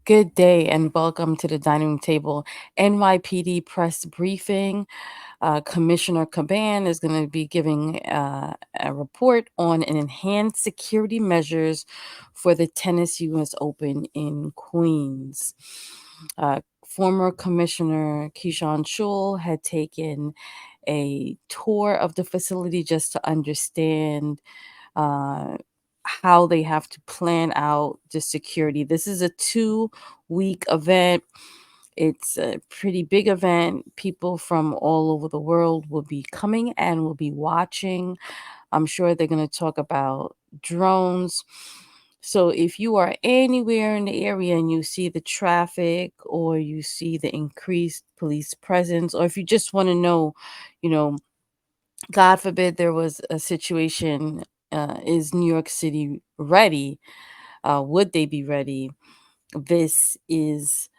Good day and welcome to the dining room table. NYPD press briefing. Commissioner Caban is going to be giving a report on an enhanced security measures for the tennis US Open in Queens. Former Commissioner Keyshawn Shule had taken a tour of the facility just to understand uh, how they have to plan out the security. This is a 2-week event. It's a pretty big event. People from all over the world will be coming and will be watching. I'm sure they're going to talk about drones. So if you are anywhere in the area and you see the traffic or you see the increased police presence, or if you just want to know, you know, God forbid there was a situation, is New York City ready? Would they be ready? This is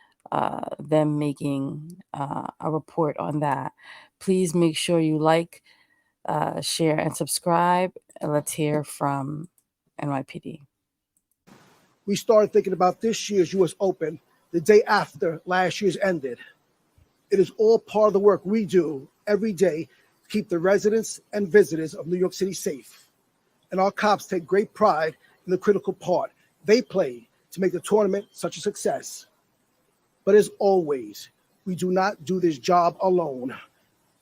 them making a report on that. Please make sure you like, share, and subscribe. And let's hear from NYPD. We started thinking about this year's US Open the day after last year's ended. It is all part of the work we do every day to keep the residents and visitors of New York City safe. And our cops take great pride in the critical part they play to make the tournament such a success. But as always, we do not do this job alone.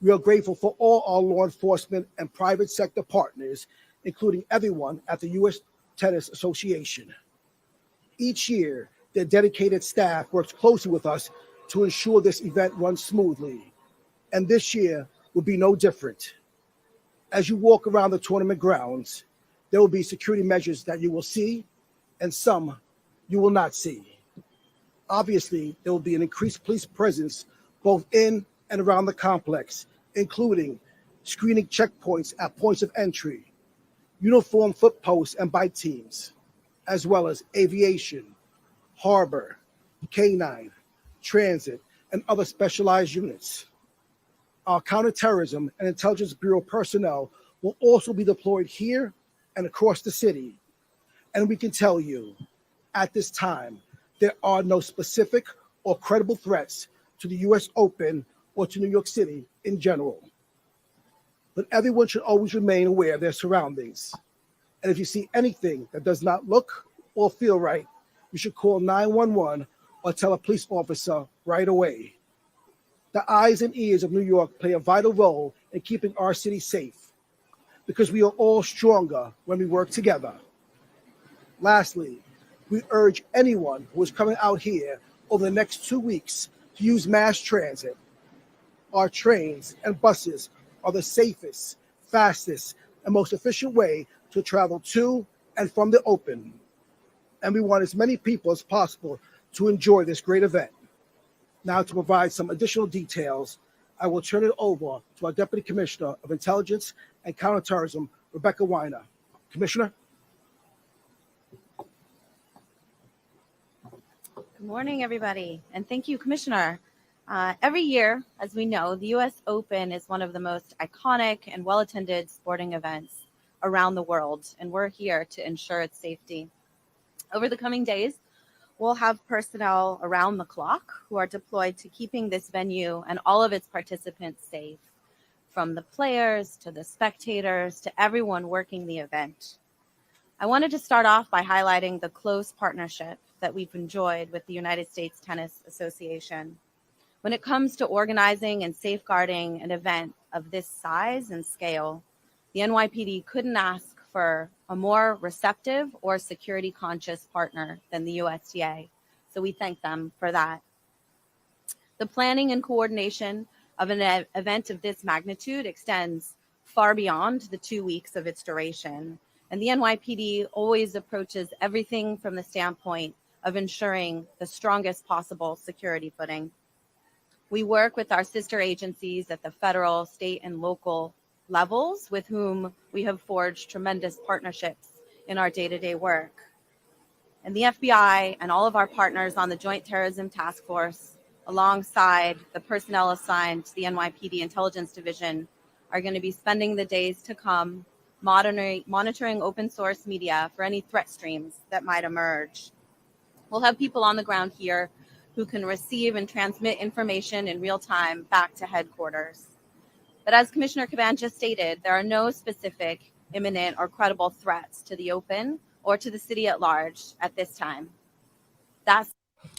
We are grateful for all our law enforcement and private sector partners, including everyone at the U.S. Tennis Association. Each year, their dedicated staff works closely with us to ensure this event runs smoothly. And this year will be no different. As you walk around the tournament grounds, there will be security measures that you will see and some you will not see. Obviously, there will be an increased police presence both in and around the complex, including screening checkpoints at points of entry, uniformed foot posts and bike teams, as well as aviation, harbor, canine, transit, and other specialized units. Our counterterrorism and intelligence bureau personnel will also be deployed here and across the city. And we can tell you, at this time, there are no specific or credible threats to the US Open or to New York City in general. But everyone should always remain aware of their surroundings. And if you see anything that does not look or feel right, you should call 911 or tell a police officer right away. The eyes and ears of New York play a vital role in keeping our city safe because we are all stronger when we work together. Lastly, we urge anyone who is coming out here over the next 2 weeks to use mass transit. Our trains and buses are the safest, fastest, and most efficient way to travel to and from the Open. And we want as many people as possible to enjoy this great event. Now, to provide some additional details, I will turn it over to our Deputy Commissioner of Intelligence and Counterterrorism, Rebecca Weiner. Commissioner? Good morning, everybody, and thank you, Commissioner. Every year, as we know, the U.S. Open is one of the most iconic and well-attended sporting events around the world, and we're here to ensure its safety. Over the coming days, we'll have personnel around the clock who are deployed to keeping this venue and all of its participants safe, from the players to the spectators to everyone working the event. I wanted to start off by highlighting the close partnership that we've enjoyed with the United States Tennis Association. When it comes to organizing and safeguarding an event of this size and scale, the NYPD couldn't ask for a more receptive or security conscious partner than the USTA. So we thank them for that. The planning and coordination of an event of this magnitude extends far beyond the 2 weeks of its duration. And the NYPD always approaches everything from the standpoint of ensuring the strongest possible security footing. We work with our sister agencies at the federal, state, and local levels with whom we have forged tremendous partnerships in our day-to-day work. And the FBI and all of our partners on the Joint Terrorism Task Force, alongside the personnel assigned to the NYPD Intelligence Division, are going to be spending the days to come monitoring open source media for any threat streams that might emerge. We'll have people on the ground here who can receive and transmit information in real time back to headquarters. But as Commissioner Caban just stated, there are no specific, imminent, or credible threats to the open or to the city at large at this time. That's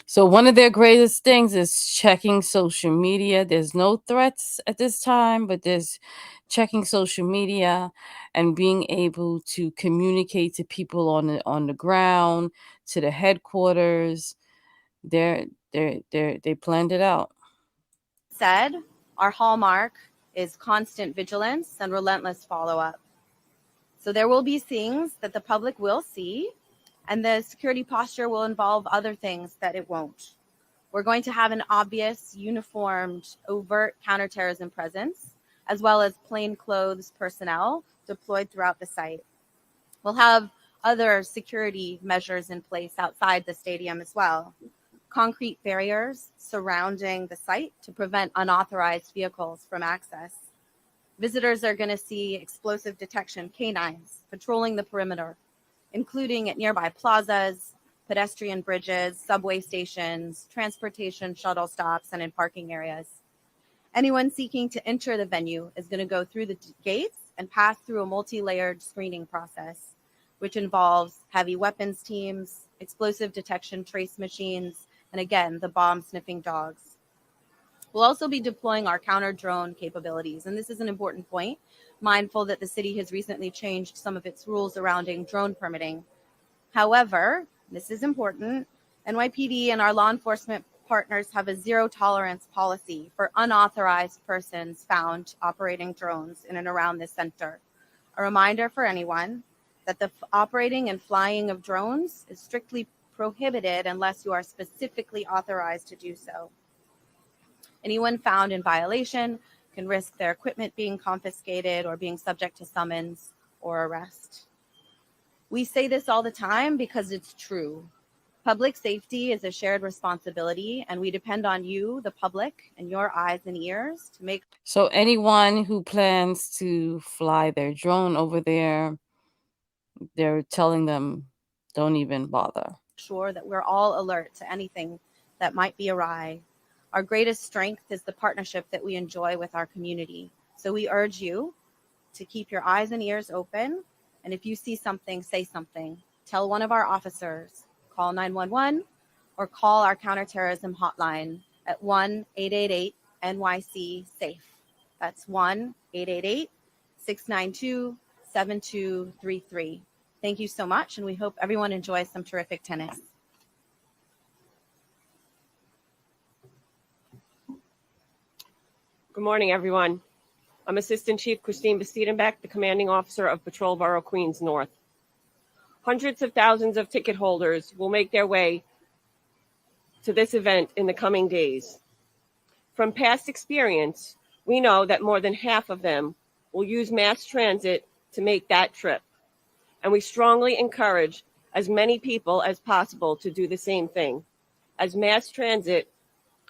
So one of their greatest things is checking social media. There's no threats at this time, but there's checking social media and being able to communicate to people on the ground, to the headquarters. They planned it out. said, our hallmark is constant vigilance and relentless follow-up. So there will be things that the public will see, and the security posture will involve other things that it won't. We're going to have an obvious, uniformed, overt counterterrorism presence, as well as plainclothes personnel deployed throughout the site. We'll have other security measures in place outside the stadium as well. Concrete barriers surrounding the site to prevent unauthorized vehicles from access. Visitors are going to see explosive detection canines patrolling the perimeter, including at nearby plazas, pedestrian bridges, subway stations, transportation shuttle stops, and in parking areas. Anyone seeking to enter the venue is going to go through the gates and pass through a multi-layered screening process, which involves heavy weapons teams, explosive detection trace machines, and again, the bomb sniffing dogs. We'll also be deploying our counter drone capabilities, and this is an important point, mindful that the city has recently changed some of its rules surrounding drone permitting. However, this is important, NYPD and our law enforcement partners have a zero tolerance policy for unauthorized persons found operating drones in and around this center. A reminder for anyone that the operating and flying of drones is strictly prohibited unless you are specifically authorized to do so. Anyone found in violation can risk their equipment being confiscated or being subject to summons or arrest. We say this all the time because it's true. Public safety is a shared responsibility, and we depend on you, the public, and your eyes and ears to make So anyone who plans to fly their drone over there, they're telling them, don't even bother. sure that we're all alert to anything that might be awry. Our greatest strength is the partnership that we enjoy with our community. So we urge you to keep your eyes and ears open. And if you see something, say something. Tell one of our officers, call 911, or call our counterterrorism hotline at 1-888-NYC-SAFE. That's 1-888-692-7233. Thank you so much, and we hope everyone enjoys some terrific tennis. Good morning, everyone. I'm Assistant Chief Christine Bastiedenbeck, the Commanding Officer of Patrol Borough Queens North. Hundreds of thousands of ticket holders will make their way to this event in the coming days. From past experience, we know that more than half of them will use mass transit to make that trip, and we strongly encourage as many people as possible to do the same thing, as mass transit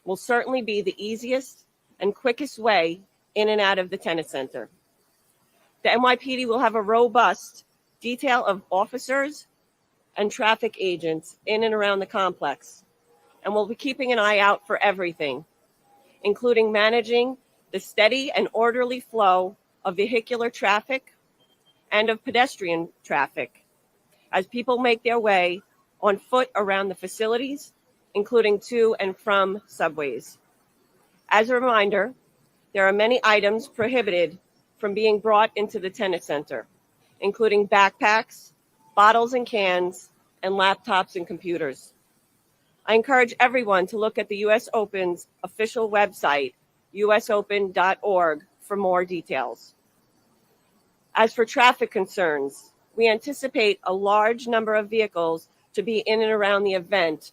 will certainly be the easiest and quickest way in and out of the tennis center. The NYPD will have a robust detail of officers and traffic agents in and around the complex, and we'll be keeping an eye out for everything, including managing the steady and orderly flow of vehicular traffic and of pedestrian traffic as people make their way on foot around the facilities, including to and from subways. As a reminder, there are many items prohibited from being brought into the tennis center, including backpacks, bottles and cans, and laptops and computers. I encourage everyone to look at the U.S. Open's official website, usopen.org, for more details. As for traffic concerns, we anticipate a large number of vehicles to be in and around the event,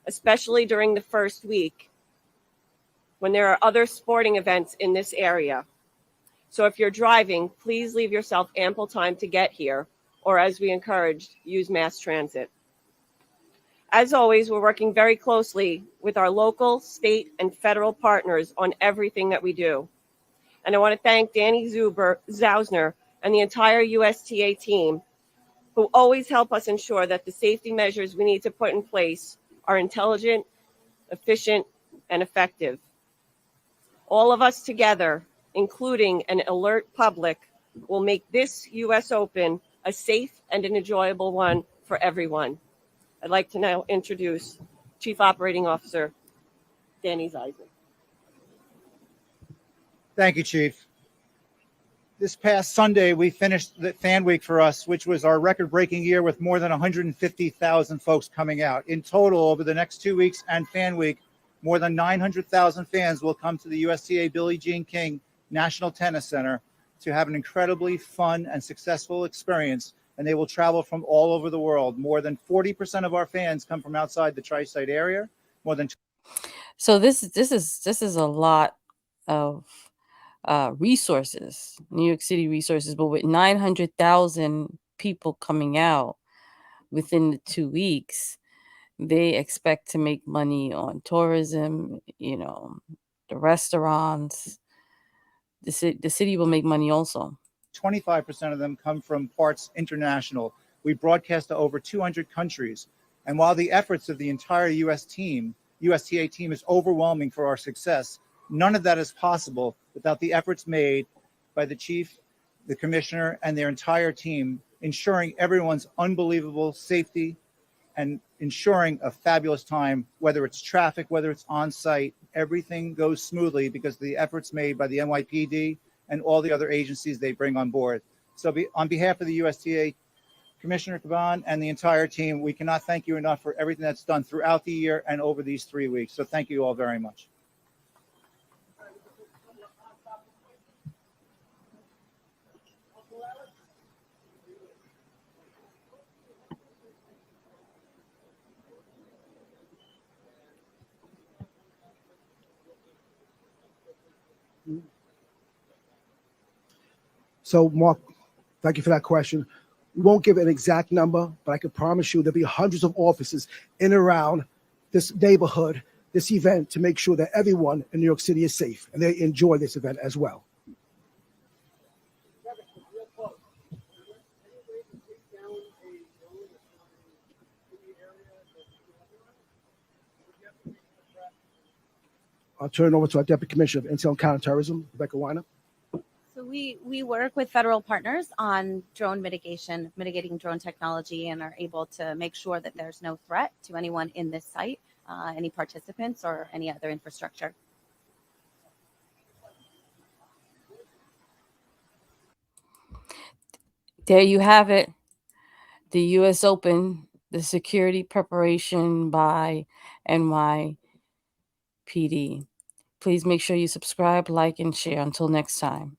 especially during the first week, when there are other sporting events in this area. So if you're driving, please leave yourself ample time to get here, or as we encouraged, use mass transit. As always, we're working very closely with our local, state, and federal partners on everything that we do. And I want to thank Danny Zausner and the entire USTA team, who always help us ensure that the safety measures we need to put in place are intelligent, efficient, and effective. All of us together, including an alert public, will make this U.S. Open a safe and an enjoyable one for everyone. I'd like to now introduce Chief Operating Officer Danny Zeisman. Thank you, Chief. This past Sunday, we finished the Fan Week for us, which was our record-breaking year with more than 150,000 folks coming out. In total, over the next 2 weeks and Fan Week, more than 900,000 fans will come to the USTA Billie Jean King National Tennis Center to have an incredibly fun and successful experience, and they will travel from all over the world. More than 40% of our fans come from outside the tri-state area. More than So this is a lot of resources, New York City resources, but with 900,000 people coming out within the 2 weeks, they expect to make money on tourism, the restaurants. The city will make money also. 25% of them come from parts international. We broadcast to over 200 countries. And while the efforts of the entire USTA team is overwhelming for our success, none of that is possible without the efforts made by the chief, the commissioner, and their entire team, ensuring everyone's unbelievable safety and ensuring a fabulous time, whether it's traffic, whether it's on site, everything goes smoothly because of the efforts made by the NYPD and all the other agencies they bring on board. So on behalf of the USTA, Commissioner Caban and the entire team, we cannot thank you enough for everything that's done throughout the year and over these 3 weeks. So thank you all very much. So, Mark, thank you for that question. We won't give an exact number, but I can promise you there'll be hundreds of officers in and around this neighborhood, this event, to make sure that everyone in New York City is safe and they enjoy this event as well. I'll turn it over to our Deputy Commissioner of Intel and Counterterrorism, Rebecca Weiner. So we work with federal partners on drone mitigating drone technology, and are able to make sure that there's no threat to anyone in this site, any participants, or any other infrastructure. There you have it. The U.S. Open, the security preparation by NYPD. Please make sure you subscribe, like, and share. Until next time.